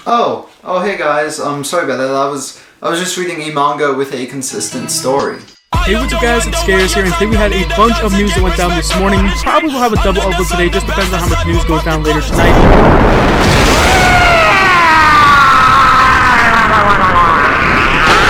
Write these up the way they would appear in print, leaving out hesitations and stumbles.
Oh, hey guys. Sorry about that. I was just reading a manga with a consistent story. Hey, what's up guys, it's Scares here, and today we had a bunch of news that went down this morning. Probably will have a double upload today, just depends on how much news goes down later tonight.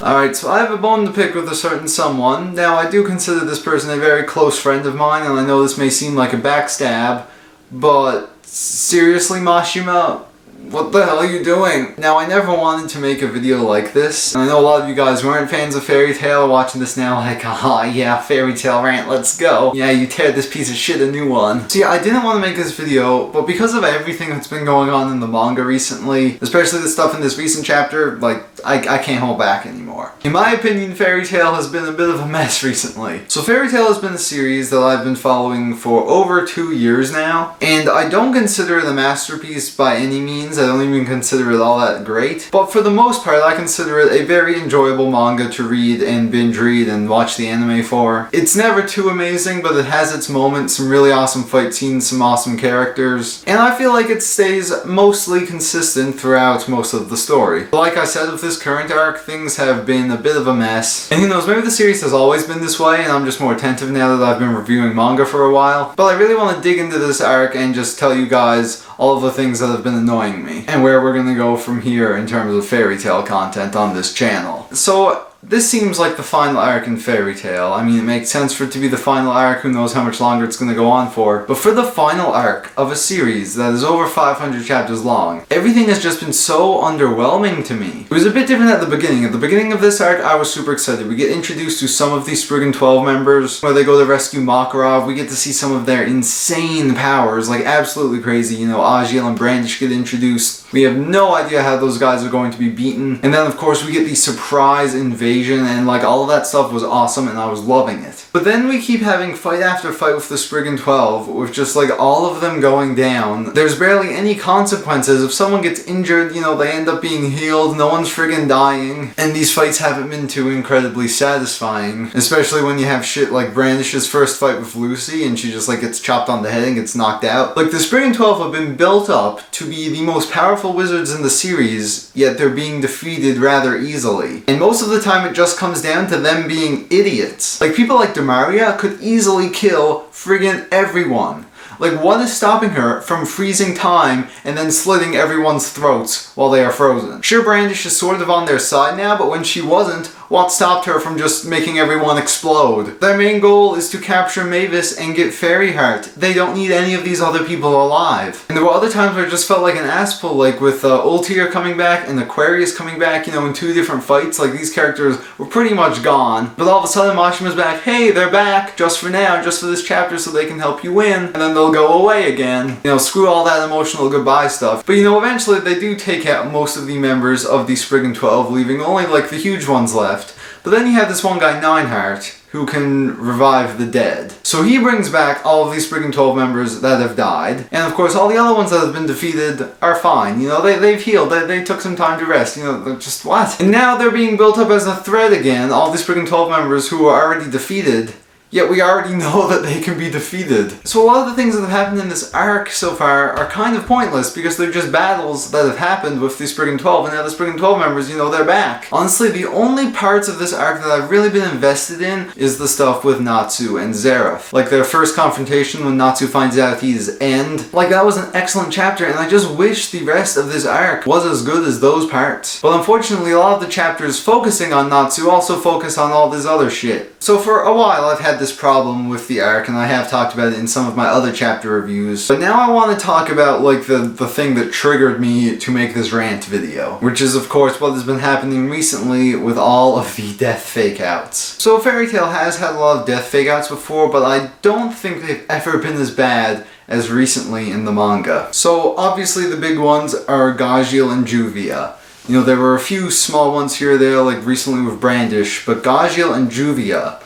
Alright, so I have a bone to pick with a certain someone. Now, I do consider this person a very close friend of mine, and I know this may seem like a backstab, but seriously, Mashima? What the hell are you doing? Now, I never wanted to make a video like this. And I know a lot of you guys weren't fans of Fairy Tail, watching this now like, haha, yeah, Fairy Tail rant, let's go. Yeah, you teared this piece of shit a new one. So yeah, I didn't want to make this video, but because of everything that's been going on in the manga recently, especially the stuff in this recent chapter, like, I can't hold back anymore. In my opinion, Fairy Tail has been a bit of a mess recently. So Fairy Tail has been a series that I've been following for over 2 years now, and I don't consider it a masterpiece by any means. I don't even consider it all that great. But for the most part, I consider it a very enjoyable manga to read and binge read and watch the anime for. It's never too amazing, but it has its moments, some really awesome fight scenes, some awesome characters, and I feel like it stays mostly consistent throughout most of the story. Like I said, with this current arc, things have been a bit of a mess. And who knows, maybe the series has always been this way and I'm just more attentive now that I've been reviewing manga for a while. But I really want to dig into this arc and just tell you guys all of the things that have been annoying me, and where we're gonna go from here in terms of Fairy Tail content on this channel. So, this seems like the final arc in Fairy Tail. I mean, it makes sense for it to be the final arc, who knows how much longer it's gonna go on for. But for the final arc of a series that is over 500 chapters long, everything has just been so underwhelming to me. It was a bit different at the beginning. At the beginning of this arc, I was super excited. We get introduced to some of these Spriggan 12 members, where they go to rescue Makarov. We get to see some of their insane powers, like absolutely crazy. You know, Ajiel and Brandish get introduced. We have no idea how those guys are going to be beaten. And then, of course, we get the surprise invasion, and like all of that stuff was awesome and I was loving it. But then we keep having fight after fight with the Spriggan 12, with just like all of them going down. There's barely any consequences. If someone gets injured, you know, they end up being healed, no one's friggin' dying. And these fights haven't been too incredibly satisfying. Especially when you have shit like Brandish's first fight with Lucy and she just like gets chopped on the head and gets knocked out. Like the Spriggan 12 have been built up to be the most powerful wizards in the series, yet they're being defeated rather easily. And most of the time it just comes down to them being idiots. Like people like Demaria could easily kill friggin' everyone. Like, what is stopping her from freezing time and then slitting everyone's throats while they are frozen? Sure, Brandish is sort of on their side now, but when she wasn't, what stopped her from just making everyone explode? Their main goal is to capture Mavis and get Fairy Heart. They don't need any of these other people alive. And there were other times where it just felt like an ass pull, like with Ultir coming back and Aquarius coming back, you know, in 2 different fights. Like, these characters were pretty much gone. But all of a sudden, Mashima's back. Hey, they're back, just for now, just for this chapter, so they can help you win. And then they'll go away again. You know, screw all that emotional goodbye stuff. But you know, eventually they do take out most of the members of the Spriggan 12, leaving only like the huge ones left. But then you have this one guy, Nineheart, who can revive the dead. So he brings back all of these Spriggan 12 members that have died. And of course, all the other ones that have been defeated are fine. You know, they've healed. They took some time to rest. You know, they're just what? And now they're being built up as a threat again. All these Spriggan 12 members who are already defeated. Yet we already know that they can be defeated. So a lot of the things that have happened in this arc so far are kind of pointless because they're just battles that have happened with the Spriggan 12, and now the Spriggan 12 members, you know, they're back. Honestly, the only parts of this arc that I've really been invested in is the stuff with Natsu and Zeref. Like their first confrontation when Natsu finds out he's End. Like that was an excellent chapter, and I just wish the rest of this arc was as good as those parts. But unfortunately, a lot of the chapters focusing on Natsu also focus on all this other shit. So for a while, I've had this problem with the arc, and I have talked about it in some of my other chapter reviews. But now I want to talk about like the thing that triggered me to make this rant video, which is of course what has been happening recently with all of the death fake-outs. So Fairy Tail has had a lot of death fake-outs before, but I don't think they've ever been as bad as recently in the manga. So obviously the big ones are Gajiel and Juvia. You know, there were a few small ones here or there, like recently with Brandish, but Gajiel and Juvia,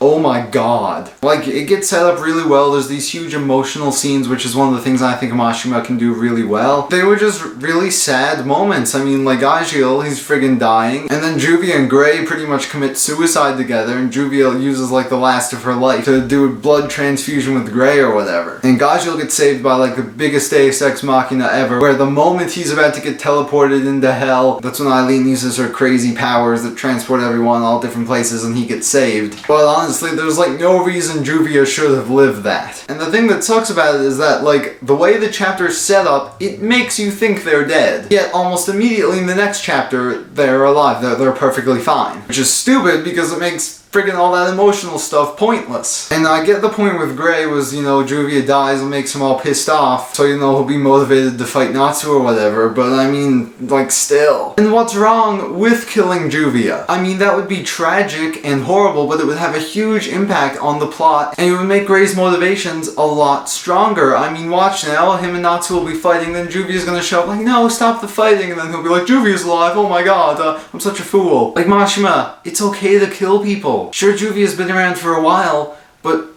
oh my god. Like, it gets set up really well. There's these huge emotional scenes, which is one of the things I think Mashima can do really well. They were just really sad moments. I mean, like Agil, he's friggin' dying, and then Juvia and Gray pretty much commit suicide together, and Juvia uses like the last of her life to do a blood transfusion with Gray or whatever. And Gagil gets saved by like the biggest Deus Ex Machina ever, where the moment he's about to get teleported into hell, that's when Eileen uses her crazy powers that transport everyone all different places and he gets saved. But honestly, there's like no reason Juvia should have lived that. And the thing that sucks about it is that like the way the chapter's set up, it makes you think they're dead. Yet almost immediately in the next chapter, they're alive. They're perfectly fine. Which is stupid because it makes friggin' all that emotional stuff pointless. And I get the point with Gray was, you know, Juvia dies and makes him all pissed off, so, you know, he'll be motivated to fight Natsu or whatever, but I mean, like, still. And what's wrong with killing Juvia? I mean, that would be tragic and horrible, but it would have a huge impact on the plot, and it would make Gray's motivations a lot stronger. I mean, watch now, him and Natsu will be fighting, then Juvia's gonna show up like, no, stop the fighting, and then he'll be like, Juvia's alive, oh my god, I'm such a fool. Like, Mashima, it's okay to kill people. Sure, Juvia's been around for a while, but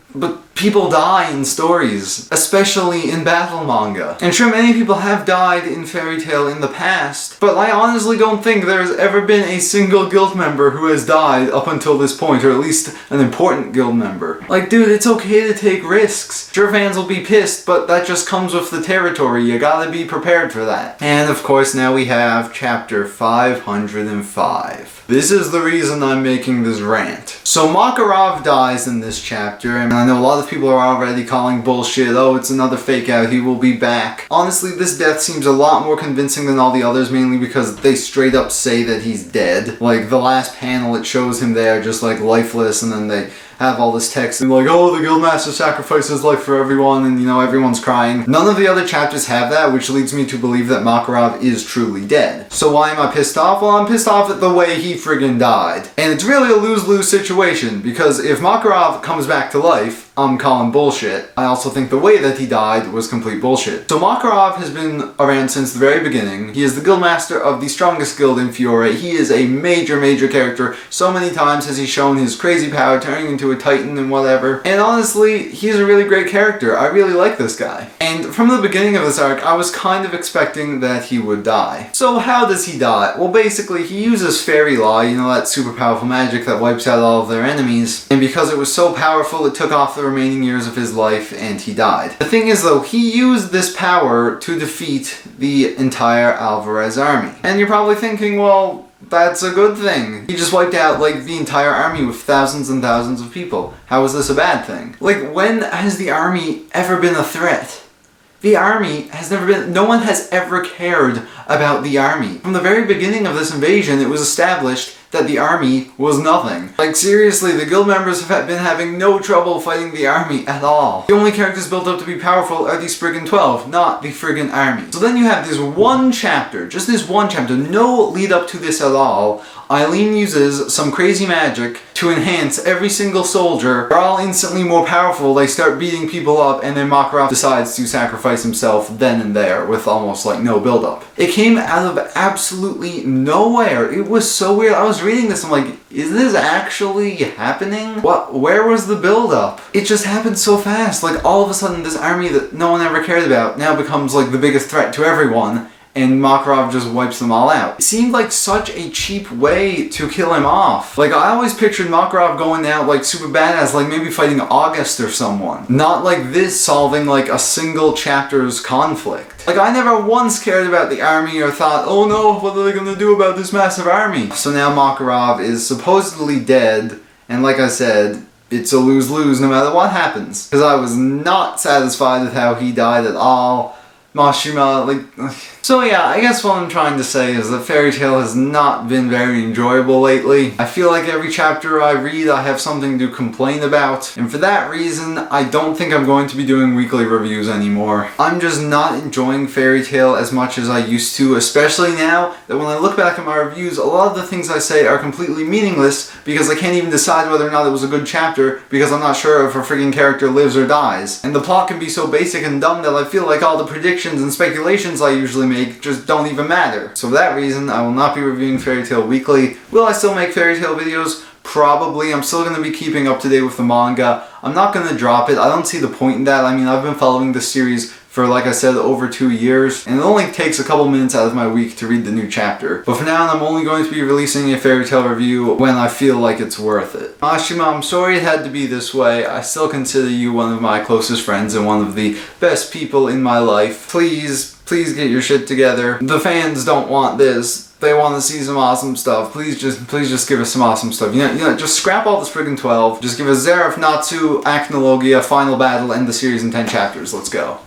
people die in stories, especially in battle manga. And sure, many people have died in Fairy Tail in the past, but I honestly don't think there's ever been a single guild member who has died up until this point, or at least an important guild member. Like, dude, it's okay to take risks. Sure, fans will be pissed, but that just comes with the territory. You gotta be prepared for that. And of course, now we have chapter 505. This is the reason I'm making this rant. So Makarov dies in this chapter, and I know a lot of people are already calling bullshit, oh, it's another fake out, he will be back. Honestly, this death seems a lot more convincing than all the others, mainly because they straight up say that he's dead. Like, the last panel, it shows him there just like lifeless, and then they have all this text and like, oh, the Guildmaster sacrificed his life for everyone, and you know, everyone's crying. None of the other chapters have that, which leads me to believe that Makarov is truly dead. So why am I pissed off? Well, I'm pissed off at the way he friggin' died. And it's really a lose-lose situation, because if Makarov comes back to life, I'm calling bullshit. I also think the way that he died was complete bullshit. So Makarov has been around since the very beginning. He is the guildmaster of the strongest guild in Fiore. He is a major, major character. So many times has he shown his crazy power, turning into a titan and whatever. And honestly, he's a really great character. I really like this guy. And from the beginning of this arc, I was kind of expecting that he would die. So how does he die? Well, basically, he uses Fairy Law, you know, that super powerful magic that wipes out all of their enemies. And because it was so powerful, it took off the remaining years of his life and he died. The thing is though, he used this power to defeat the entire Alvarez army. And you're probably thinking, well, that's a good thing. He just wiped out like the entire army with thousands and thousands of people. How is this a bad thing? Like, when has the army ever been a threat? The army has never been, no one has ever cared about the army. From the very beginning of this invasion, it was established that the army was nothing. Like, seriously, the guild members have been having no trouble fighting the army at all. The only characters built up to be powerful are the friggin' 12, not the friggin' army. So then you have this one chapter, just this one chapter, no lead up to this at all. Eileen uses some crazy magic to enhance every single soldier. They're all instantly more powerful, they start beating people up, and then Makarov decides to sacrifice himself then and there with almost like no build-up. It came out of absolutely nowhere. It was so weird. I was reading this, I'm like, is this actually happening? Where was the build-up? It just happened so fast. Like, all of a sudden this army that no one ever cared about now becomes like the biggest threat to everyone, and Makarov just wipes them all out. It seemed like such a cheap way to kill him off. Like, I always pictured Makarov going out like super badass, like maybe fighting August or someone. Not like this, solving like a single chapter's conflict. Like, I never once cared about the army or thought, oh no, what are they gonna do about this massive army? So now Makarov is supposedly dead, and like I said, it's a lose-lose no matter what happens. Because I was not satisfied with how he died at all. Mashima, like... So yeah, I guess what I'm trying to say is that Fairy Tail has not been very enjoyable lately. I feel like every chapter I read I have something to complain about, and for that reason, I don't think I'm going to be doing weekly reviews anymore. I'm just not enjoying Fairy Tail as much as I used to, especially now that when I look back at my reviews, a lot of the things I say are completely meaningless because I can't even decide whether or not it was a good chapter because I'm not sure if a freaking character lives or dies. And the plot can be so basic and dumb that I feel like all the predictions and speculations I usually make just don't even matter. So for that reason, I will not be reviewing Fairy Tail weekly. Will I still make Fairy Tail videos? probably. I'm still going to be keeping up to date with the manga. I'm not going to drop it. I don't see the point in that. I mean, I've been following this series for, like I said, over 2 years, and it only takes a couple minutes out of my week to read the new chapter. But for now, I'm only going to be releasing a fairy tale review when I feel like it's worth it. Mashima, I'm sorry it had to be this way. I still consider you one of my closest friends and one of the best people in my life. Please get your shit together. The fans don't want this. They want to see some awesome stuff. Please just give us some awesome stuff. You know, just scrap all the Spriggan 12. Just give us Zeref, Natsu, Acnologia, Final Battle, end the series in 10 chapters. Let's go.